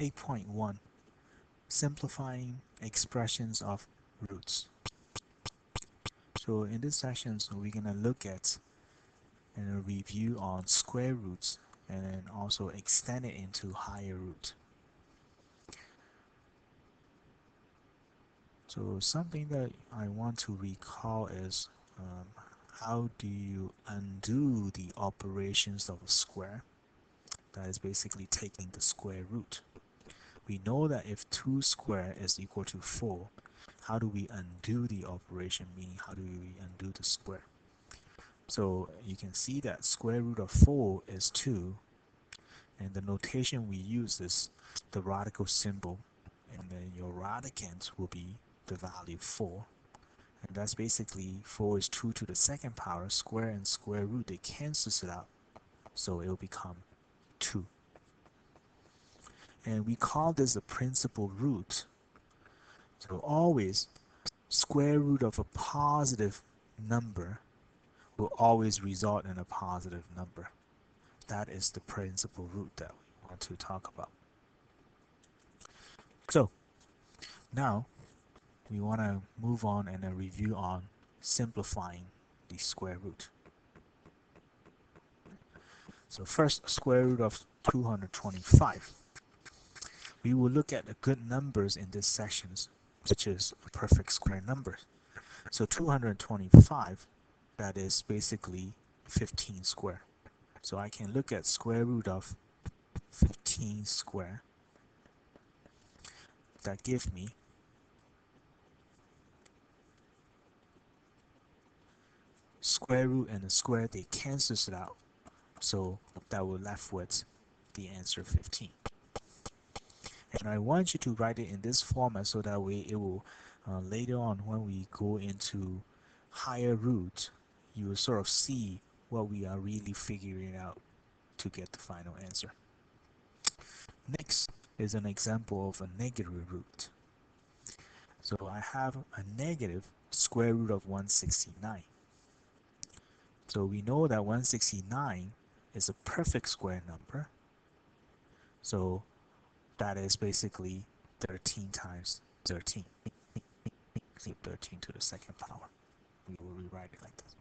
8.1 Simplifying expressions of roots. So in this session, we're going to look at and a review on square roots and then also extend it into higher root. So something that I want to recall is how do you undo the operations of a square? That is basically taking the square root. We know that if 2 square is equal to 4, how do we undo the operation, meaning how do we undo the square? So you can see that square root of 4 is 2, and the notation we use is the radical symbol, and then your radicand will be the value 4. And that's basically 4 is 2 to the second power. Square and square root, they cancels it out, so it will become 2. And we call this a principal root. So always square root of a positive number will always result in a positive number. That is the principal root that we want to talk about. So now we want to move on and review on simplifying the square root. So first, square root of 225. We will look at the good numbers in this section, which is a perfect square number. So 225, that is basically 15 square. So I can look at square root of 15 square. That gives me square root and the square, they cancels it out. So that will left with the answer 15. And I want you to write it in this format so that way it will later on when we go into higher root, you will sort of see what we are really figuring out to get the final answer. Next is an example of a negative root. So I have a negative square root of 169. So we know that 169 is a perfect square number. So that is basically 13 times 13. 13 to the second power. We will rewrite it like this.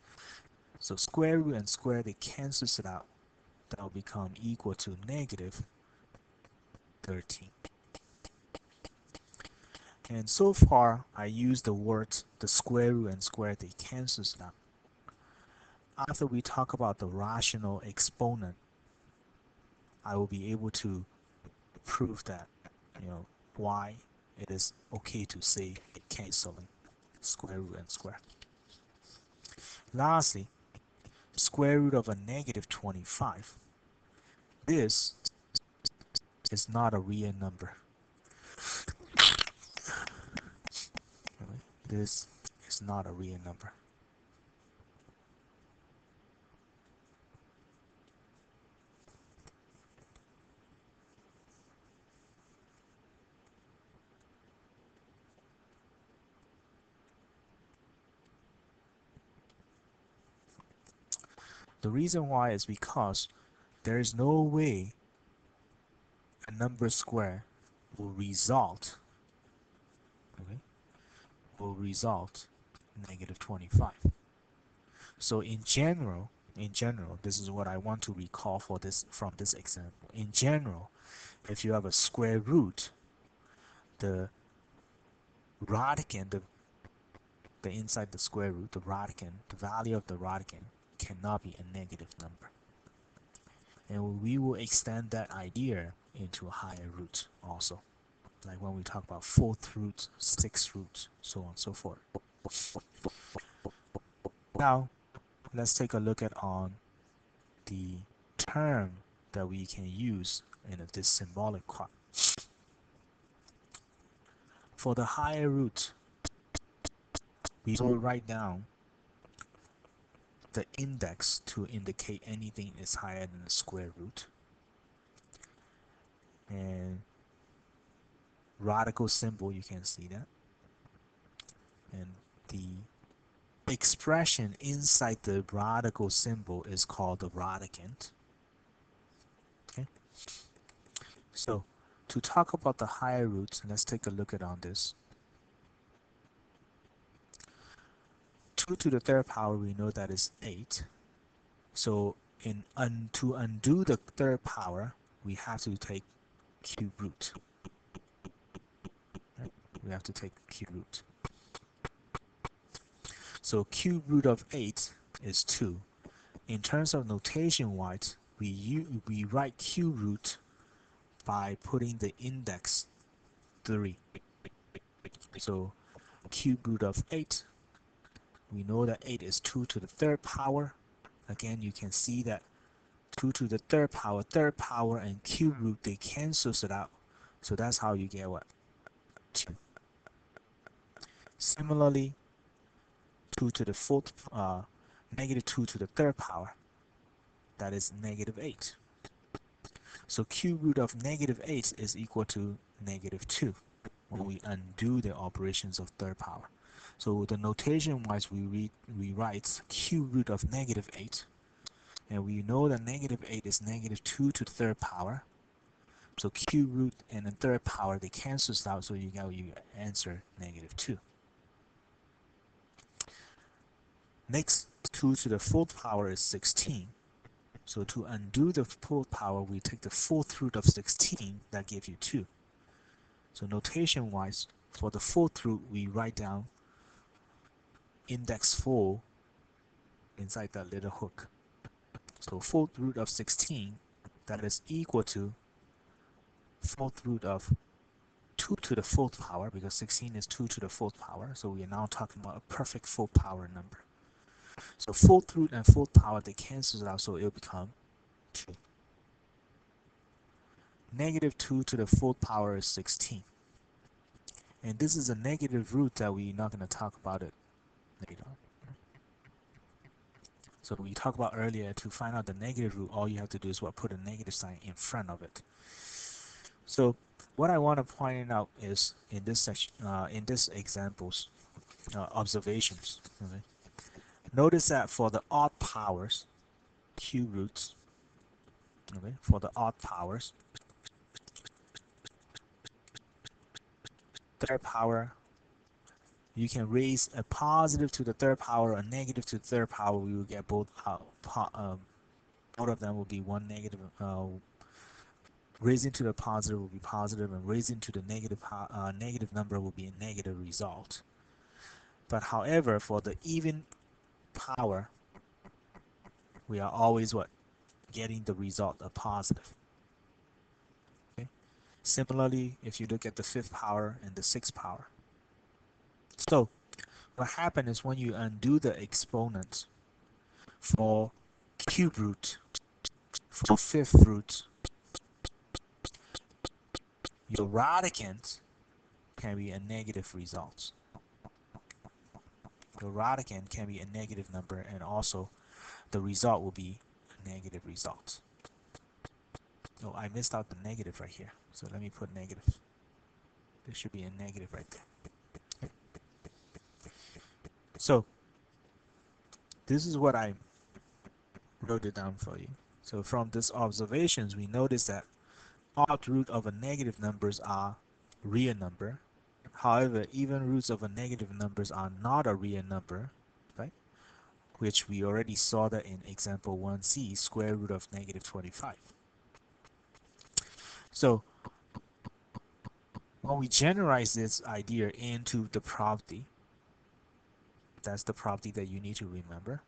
So square root and square, they cancels it out. That will become equal to negative 13. And so far, I use the words the square root and square, they cancels it out. After we talk about the rational exponent, I will be able to prove that, why it is okay to say canceling square root and square. Lastly, square root of a negative 25. This is not a real number. This is not a real number. The reason why is because there is no way a number square will result negative 25. So in general, this is what I want to recall for this from this example. In general, if you have a square root, the radicand, the inside the square root, the radicand, the value of the radicand cannot be a negative number. And we will extend that idea into a higher root also. Like when we talk about 4th root, 6th root, so on and so forth. Now, let's take a look at on the term that we can use in this symbolic part. For the higher root, we will write down the index to indicate anything is higher than the square root. And radical symbol, you can see that. And the expression inside the radical symbol is called the radicand. Okay. So to talk about the higher roots, let's take a look at on this. 2 to the third power, we know that is 8. So to undo the third power, we have to take cube root. Right? We have to take cube root. So cube root of 8 is 2. In terms of notation-wise, we write cube root by putting the index 3. So cube root of 8, we know that 8 is 2 to the third power. Again, you can see that 2 to the third power and cube root, they cancel it out. So that's how you get what? 2. Similarly, 2 to the fourth, negative 2 to the third power, that is negative 8. So cube root of negative 8 is equal to negative 2 when we undo the operations of third power. So the notation wise, we write cube root of negative 8, and we know that negative 8 is negative 2 to the third power. So cube root and the third power, they cancel out, so you get your answer negative 2. Next, 2 to the fourth power is 16. So to undo the fourth power, we take the fourth root of 16, that gives you 2. So notation wise, for the fourth root, we write down index 4 inside that little hook. So fourth root of 16, that is equal to fourth root of 2 to the fourth power, because 16 is 2 to the fourth power. So we are now talking about a perfect full power number. So fourth root and fourth power, they cancel out, so it will become 2. Negative 2 to the fourth power is 16. And this is a negative root that we're not going to talk about it later on. So we talked about earlier, to find out the negative root, all you have to do is what? Put a negative sign in front of it. So what I want to point out is in this section, in this examples, observations. Okay? Notice that for the odd powers, cube roots, okay, for the odd powers, third power, you can raise a positive to the third power, a negative to the third power. We will get both. Both of them will be one negative. Raising to the positive will be positive, and raising to the negative number will be a negative result. But however, for the even power, we are always what? Getting the result a positive. Okay. Similarly, if you look at the fifth power and the sixth power. So what happens is when you undo the exponents for cube root, for fifth root, your radicand can be a negative result. The radicand can be a negative number, and also the result will be a negative result. Oh, I missed out the negative right here. So let me put negative. There should be a negative right there. So this is what I wrote it down for you. So from these observations, we notice that odd root of a negative numbers are real number. However, even roots of a negative numbers are not a real number, right? Which we already saw that in example 1c, square root of negative 25. So when we generalize this idea into the property, that's the property that you need to remember.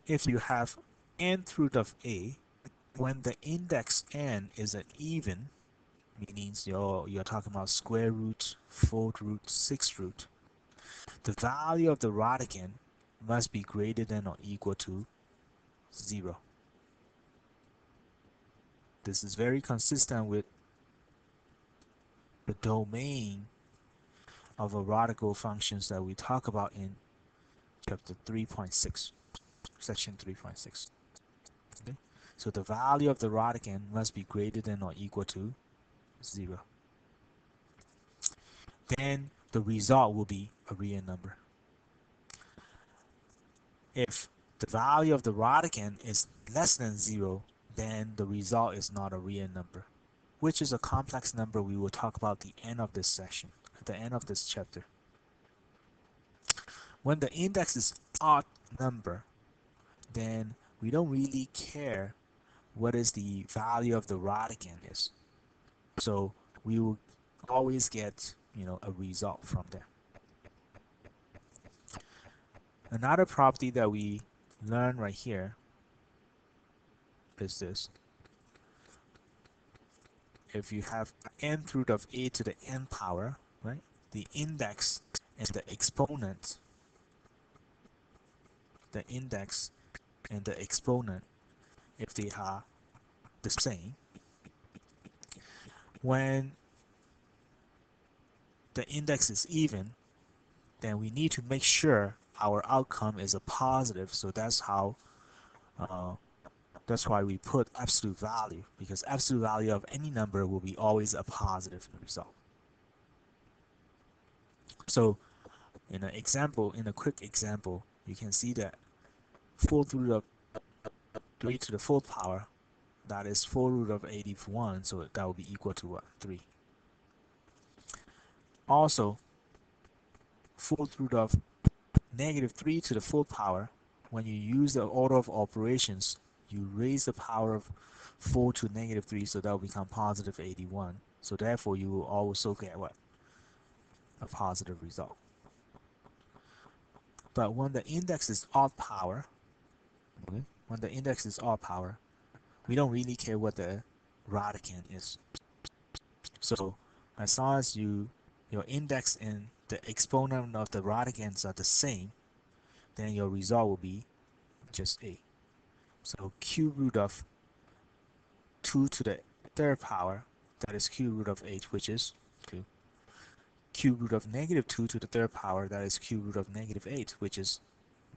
If you have nth root of a, when the index n is an even, meaning you're talking about square root, fourth root, sixth root, the value of the radicand must be greater than or equal to 0. This is very consistent with the domain of a radical functions that we talk about in chapter 3.6, section 3.6. Okay? So the value of the radicand must be greater than or equal to 0. Then the result will be a real number. If the value of the radicand is less than 0, then the result is not a real number. which is a complex number we will talk about at the end of this session, at the end of this chapter. When the index is odd number, then we don't really care what is the value of the radicand is. So we will always get, a result from there. Another property that we learn right here is this. If you have nth root of a to the n power, right, the index and the exponent, if they are the same, when the index is even, then we need to make sure our outcome is a positive. So that's why we put absolute value, because absolute value of any number will be always a positive result. So in a quick example, you can see that 4th root of 3 to the 4th power, that is 4 root of 81, so that will be equal to what? 3. Also, 4th root of negative 3 to the 4th power, when you use the order of operations, you raise the power of 4 to negative 3, so that will become positive 81. So therefore, you will also get what? A positive result. But when the index is odd power, we don't really care what the radicand is. So as long as your index and the exponent of the radicands are the same, then your result will be just a. So cube root of 2 to the 3rd power, that is cube root of 8, which is 2. Cube root of negative 2 to the 3rd power, that is cube root of negative 8, which is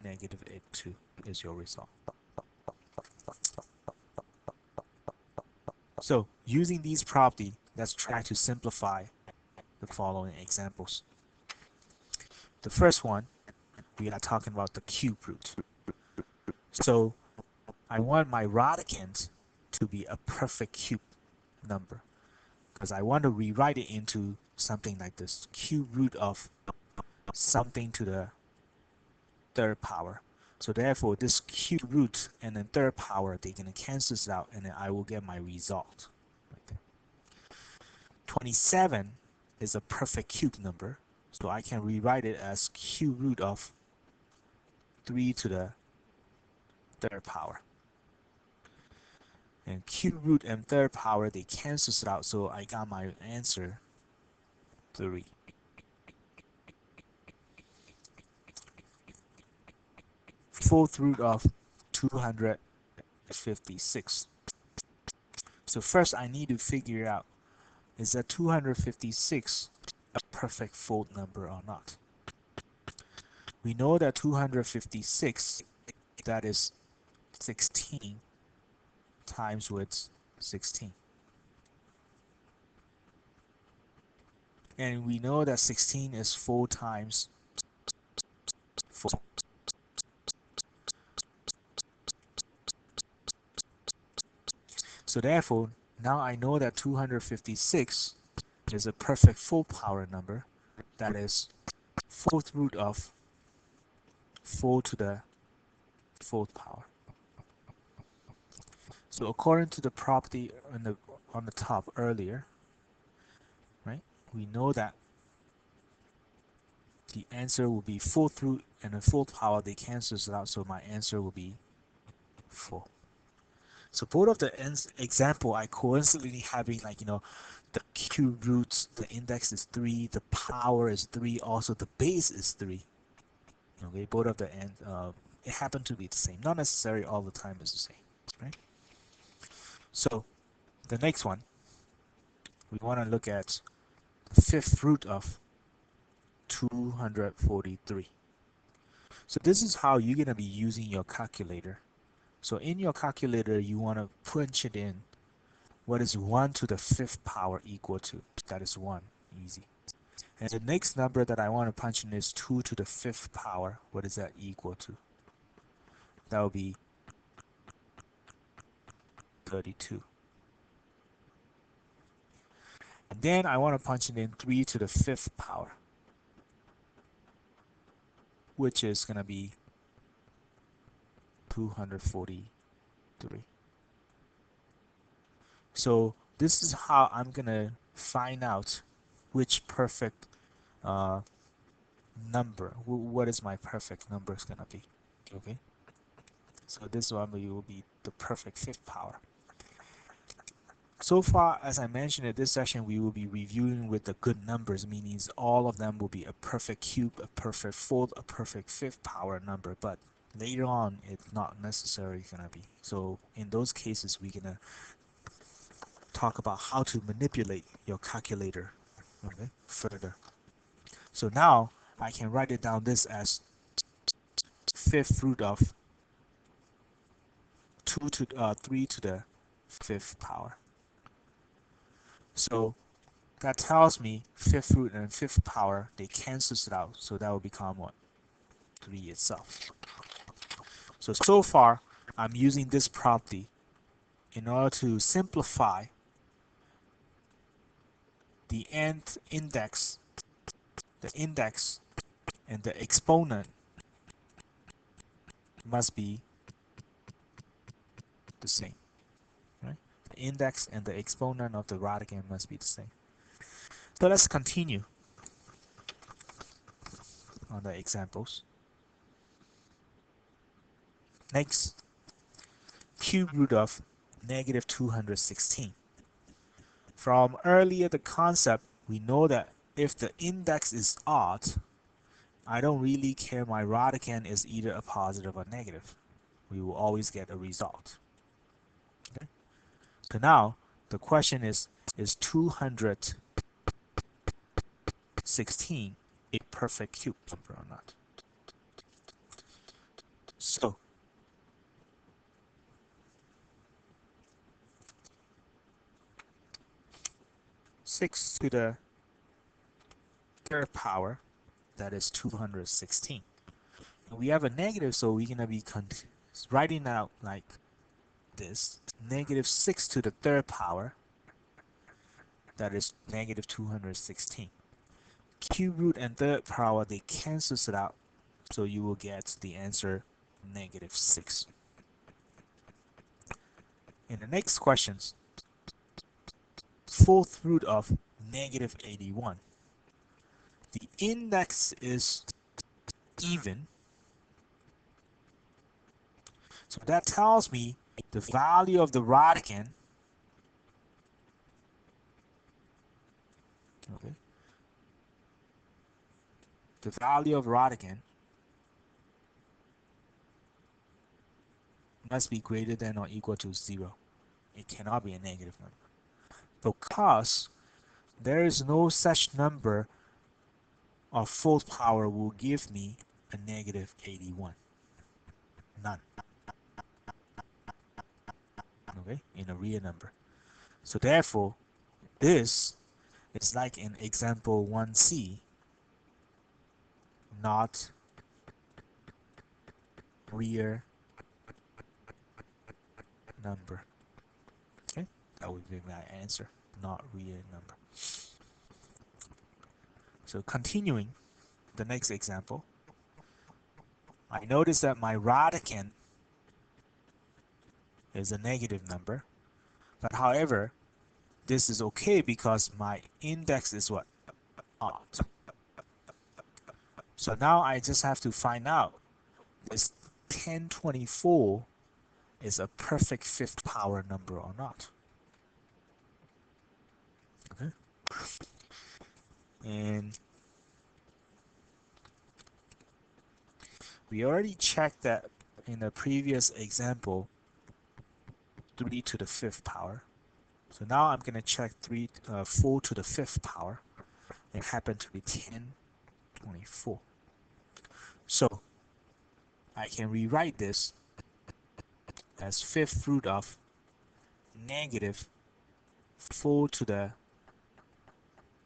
negative 8, 2 is your result. So using these properties, let's try to simplify the following examples. The first one, we are talking about the cube root. So I want my radicand to be a perfect cube number, because I want to rewrite it into something like this: cube root of something to the 3rd power. So therefore, this cube root and then 3rd power, they're going to cancel it out, and then I will get my result. Right there. 27 is a perfect cube number, so I can rewrite it as cube root of 3 to the 3rd power. And cube root and 3rd power, they cancel it out, so I got my answer 3. Fourth root of 256. So first I need to figure out, is that 256 a perfect fold number or not? We know that 256, that is 16 times with 16. And we know that 16 is 4 times 4. So therefore, now I know that 256 is a perfect full power number, that is 4th root of 4 to the 4th power. So according to the property on the top earlier, right, we know that the answer will be 4th root and the 4th power, they cancel it out, so my answer will be 4. So both of the example, I coincidentally having the cube roots, the index is 3, the power is 3, also the base is 3. Okay, both of the end, it happened to be the same. Not necessarily all the time is the same, right? So the next one, we want to look at the 5th root of 243. So this is how you're going to be using your calculator. So in your calculator, you want to punch it in. What is 1 to the 5th power equal to? That is 1. Easy. And the next number that I want to punch in is 2 to the 5th power. What is that equal to? That will be 32. And then I want to punch it in 3 to the 5th power, which is going to be 243. So this is how I'm going to find out which perfect number, what is my perfect number is going to be. Okay, so this one will be the perfect 5th power. So far, as I mentioned in this session, we will be reviewing with the good numbers, meaning all of them will be a perfect cube, a perfect fourth, a perfect 5th power number, but later on it's not necessarily gonna be. So in those cases, we're gonna talk about how to manipulate your calculator, okay, further. So now I can write it down this as 5th root of 3 to the 5th power. So that tells me 5th root and 5th power, they cancels it out. So that will become what? 3 itself. So far, I'm using this property in order to simplify the nth index, the index and the exponent must be the same. Right? The index and the exponent of the radicand must be the same. So let's continue on the examples. Next, cube root of negative 216. From earlier the concept, we know that if the index is odd, I don't really care my radicand is either a positive or negative. We will always get a result. Okay? So now the question is 216 a perfect cube number or not? So six to the third power, that is 216. And we have a negative, so we're gonna be writing out like this: negative 6 to the third power, that is negative 216. Cube root and third power, they cancels it out, so you will get the answer negative 6. In the next questions, fourth root of negative 81. The index is even, so that tells me the value of the radicand, okay, the value of radicand must be greater than or equal to 0. It cannot be a negative number, because there is no such number of fourth power will give me a negative 81. None. Okay, in a real number. So therefore, this is like in example 1c, not real number. Okay, that would be my answer, not real number. So continuing the next example, I notice that my radicand is a negative number, but however, this is okay because my index is what? Odd. So now I just have to find out this 1024 is a perfect 5th power number or not. Okay. And we already checked that in the previous example, 3 to the 5th power. So now I'm going to check 4 to the 5th power. It happened to be 1024. So I can rewrite this as 5th root of negative 4 to the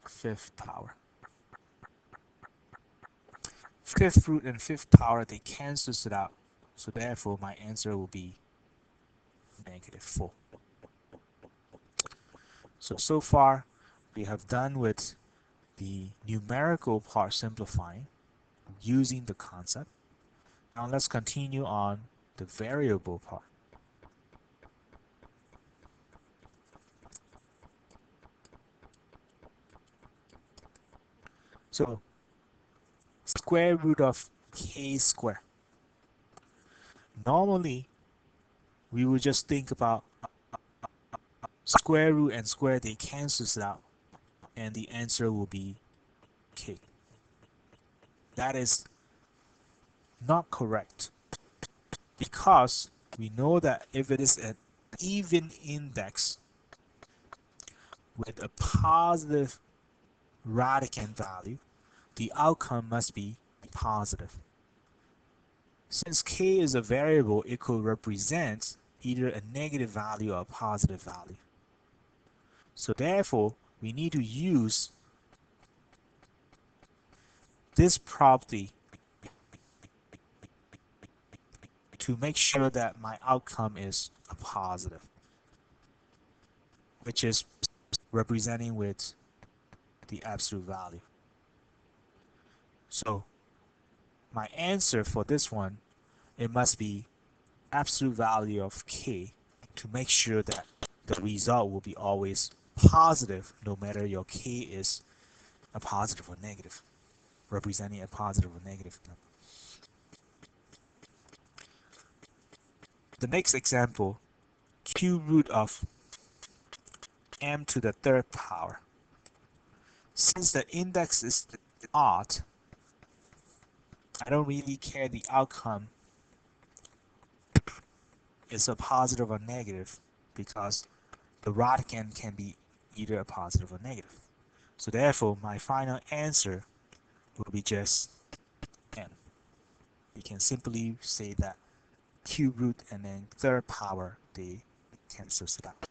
5th power. 5th root and 5th power, they cancels it out. So therefore, my answer will be negative 4. So far, we have done with the numerical part simplifying using the concept. Now let's continue on the variable part. So square root of k squared. Normally, we would just think about square root and square, they cancels out, and the answer will be k. That is not correct, because we know that if it is an even index with a positive radicand value, the outcome must be positive. Since k is a variable, it could represent either a negative value or a positive value. So therefore, we need to use this property to make sure that my outcome is a positive, which is representing with the absolute value. So my answer for this one, it must be absolute value of k to make sure that the result will be always positive, no matter your k is a positive or negative, representing a positive or negative number. The next example, cube root of m to the third power. Since the index is odd, I don't really care the outcome is a positive or negative, because the radicand can be either a positive or negative. So therefore, my final answer will be just n. We can simply say that cube root and then third power, they cancel it out.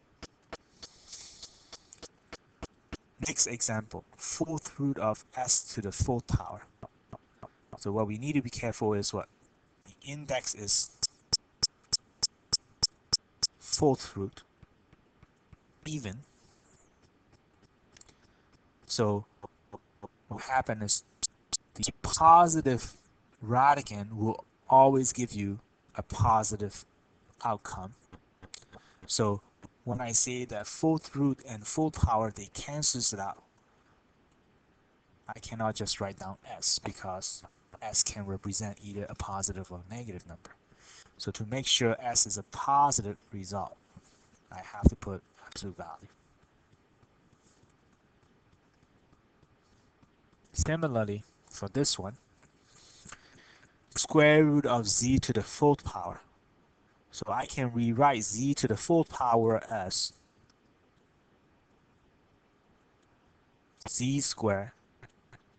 Next example, fourth root of s to the fourth power. So what we need to be careful is what? The index is fourth root, even. So what happens is the positive radicand will always give you a positive outcome. So when I say that fourth root and fourth power, they cancels it out, I cannot just write down s, because s can represent either a positive or negative number. So to make sure s is a positive result, I have to put absolute value. Similarly, for this one, square root of z to the fourth power. So I can rewrite z to the fourth power as z squared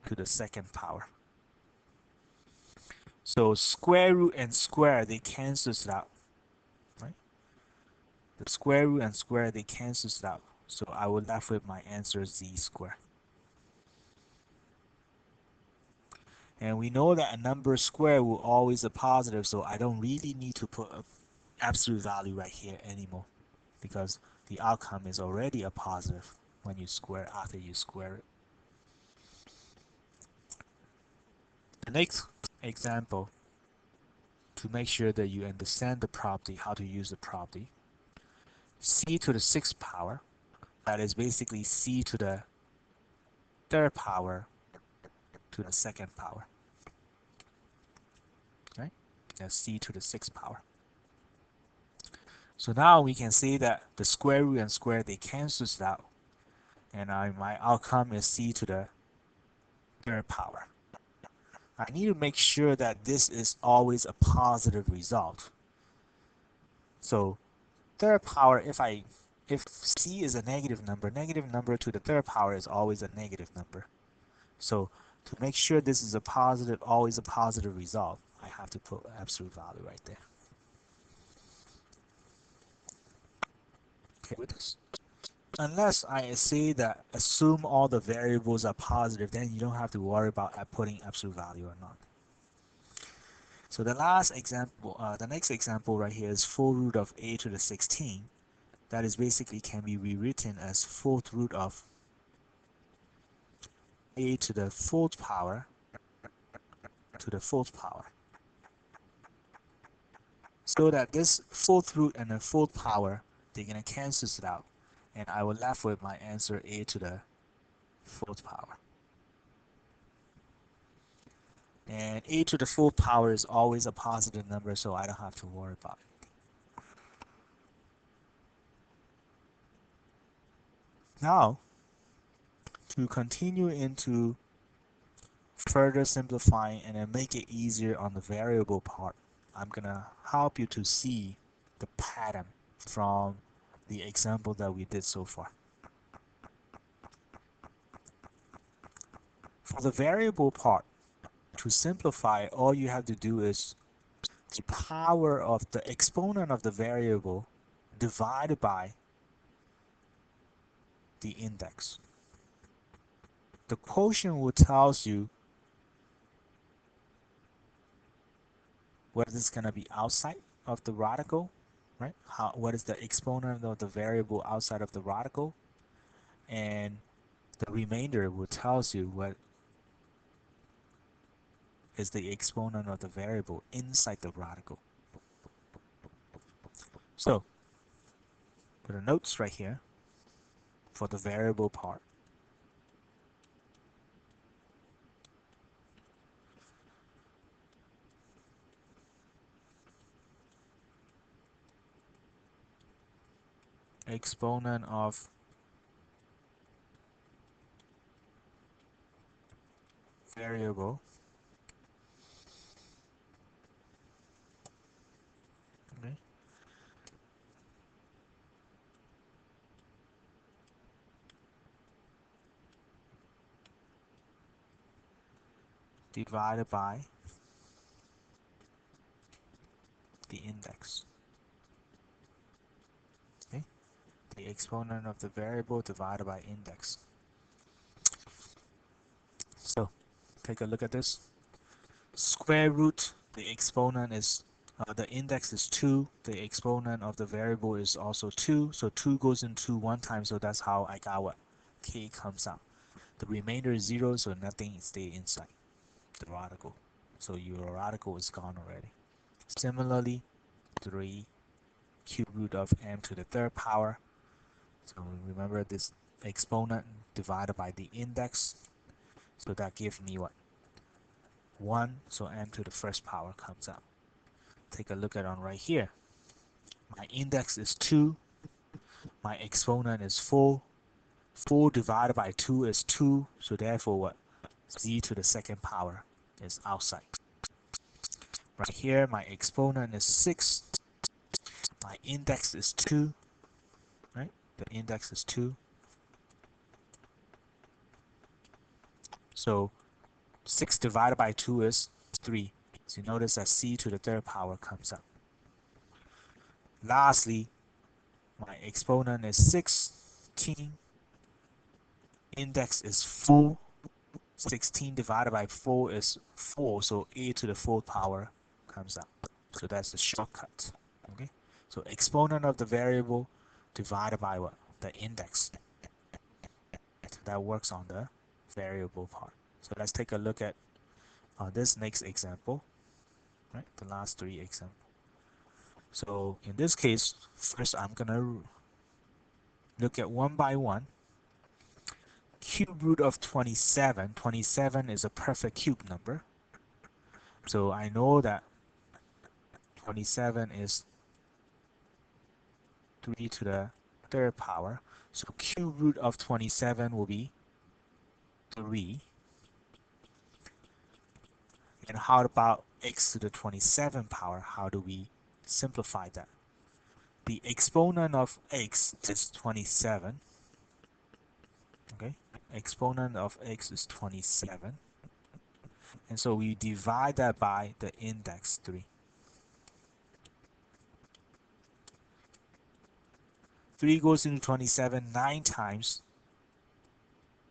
to the second power. So square root and square, they cancel it out, right? The square root and square, they cancel it out. So I will left with my answer z squared. And we know that a number square will always be positive, so I don't really need to put an absolute value right here anymore, because the outcome is already a positive when you square after you square it. The next example, to make sure that you understand the property, how to use the property, c to the sixth power, that is basically c to the third power to the second power, right? That's c to the sixth power. So now we can say that the square root and square, they cancel it out, and my outcome is c to the third power. I need to make sure that this is always a positive result. So third power, if c is a negative number to the third power is always a negative number. So to make sure this is a positive, always a positive result, I have to put absolute value right there. Okay with this? Unless I say that assume all the variables are positive, then you don't have to worry about putting absolute value or not. So the last example, the next example right here is 4 root of a to the 16. That is basically can be rewritten as fourth root of a to the fourth power to the fourth power, so that this fourth root and the fourth power, they're going to cancel it out, and I will left with my answer a to the fourth power. And a to the fourth power is always a positive number, so I don't have to worry about it. Now, to continue into further simplifying and then make it easier on the variable part, I'm gonna help you to see the pattern from the example that we did so far. For the variable part, to simplify, all you have to do is the power of the exponent of the variable divided by the index. The quotient will tell you whether it's going to be outside of the radical, right? What is the exponent of the variable outside of the radical, and the remainder will tell you what is the exponent of the variable inside the radical. So, put a notes right here for the variable part. Exponent of variable okay, divided by the index. Okay, the exponent of the variable divided by index. So, take a look at this. Square root, the exponent is the index is 2, the exponent of the variable is also 2, so 2 goes into 1 time, so that's how I got what k comes out. The remainder is 0, so nothing stays inside the radical, so your radical is gone already. Similarly, 3 cube root of m to the third power, so remember this exponent divided by the index, so that gives me what? 1, so m to the first power comes out. Take a look at on right here. My index is 2, my exponent is 4. 4 divided by 2 is 2, so therefore what? Z to the second power is outside. Right here, my exponent is 6, my index is 2, right? The index is 2. So 6 divided by 2 is 3. So you notice that C to the third power comes up. Lastly, my exponent is 16, index is 4. 16 divided by 4 is 4, so a to the fourth power comes out. So that's the shortcut. Okay, so exponent of the variable divided by what? The index. So that works on the variable part. So let's take a look at this next example, right? The last 3 examples. So in this case, first I'm gonna look at one by one. Cube root of 27. 27 is a perfect cube number. So I know that 27 is 3 to the third power. So cube root of 27 will be 3. And how about x to the 27 power? How do we simplify that? The exponent of x is 27. Okay, exponent of x is 27. And so we divide that by the index 3. 3 goes into 27 9 times,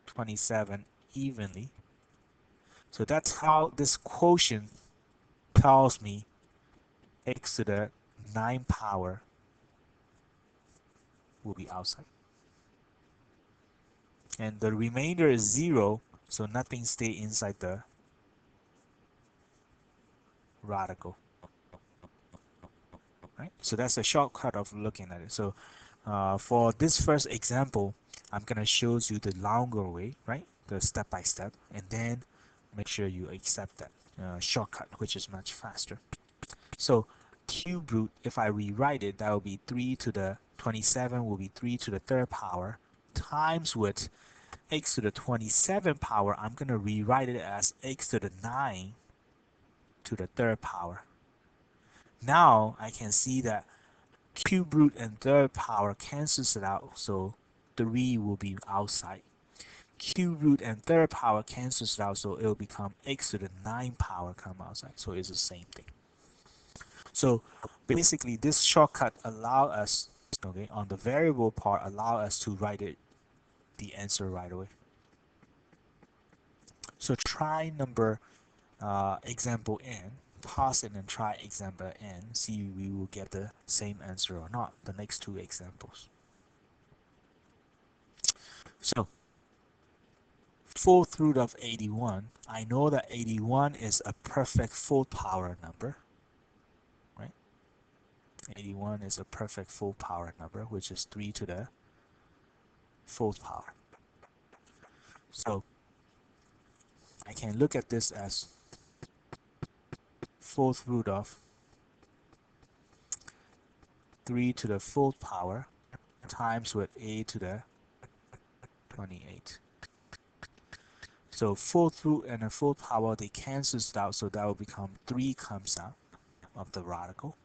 27 evenly. So that's how this quotient tells me x to the 9 power will be outside. And the remainder is 0, So nothing stay inside the radical, right? So that's a shortcut of looking at it. So for this first example, I'm gonna show you the longer way, right? The step by step, and then make sure you accept that shortcut, which is much faster. So cube root, if I rewrite it, that will be 3 to the 27 will be 3 to the third power times with x to the 27 power. I'm going to rewrite it as x to the 9 to the third power. Now I can see that cube root and third power cancels it out, so 3 will be outside. Cube root and third power cancels it out, so it will become x to the 9 power come outside. So it's the same thing. So basically this shortcut allow us, okay, on the variable part, allow us to write it the answer right away. So try number example n, pause it and try example n, see if we will get the same answer or not, the next two examples. So 4th root of 81, I know that 81 is a perfect full power number, right? 81 is a perfect full power number, which is 3 to the 4th power. So I can look at this as 4th root of 3 to the 4th power times with a to the 28. So 4th root and the 4th power, they cancels out, so that will become 3 comes out of the radical.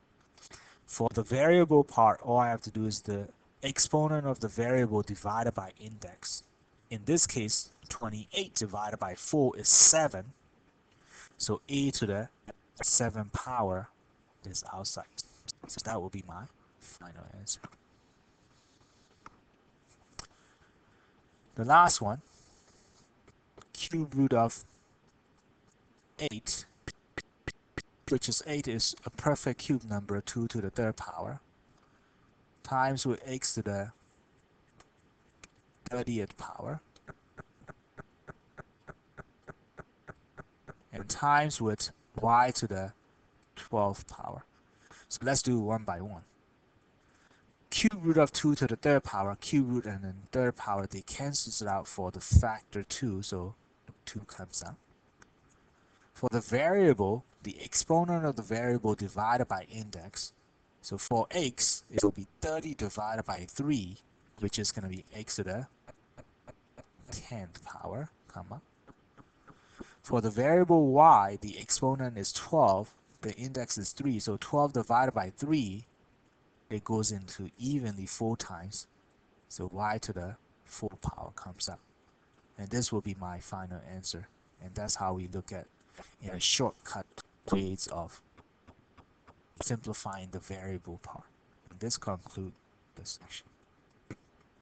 For the variable part, all I have to do is the exponent of the variable divided by index. In this case, 28 divided by 4 is 7. So a to the 7 power is outside. So that will be my final answer. The last one, cube root of 8, which is 8 is a perfect cube number, 2 to the 3rd power, times with x to the 30th power, and times with y to the 12th power. So let's do one by one. Cube root of 2 to the 3rd power, cube root and then 3rd power, they cancels it out for the factor 2, so 2 comes out. For the variable, the exponent of the variable divided by index. So for x, it will be 30 divided by 3, which is going to be x to the 10th power, comma. For the variable y, the exponent is 12, the index is 3, so 12 divided by 3, it goes into evenly 4 times, so y to the 4 power comes out. And this will be my final answer. And that's how we look at in a shortcut ways of simplifying the variable part. And this concludes this section.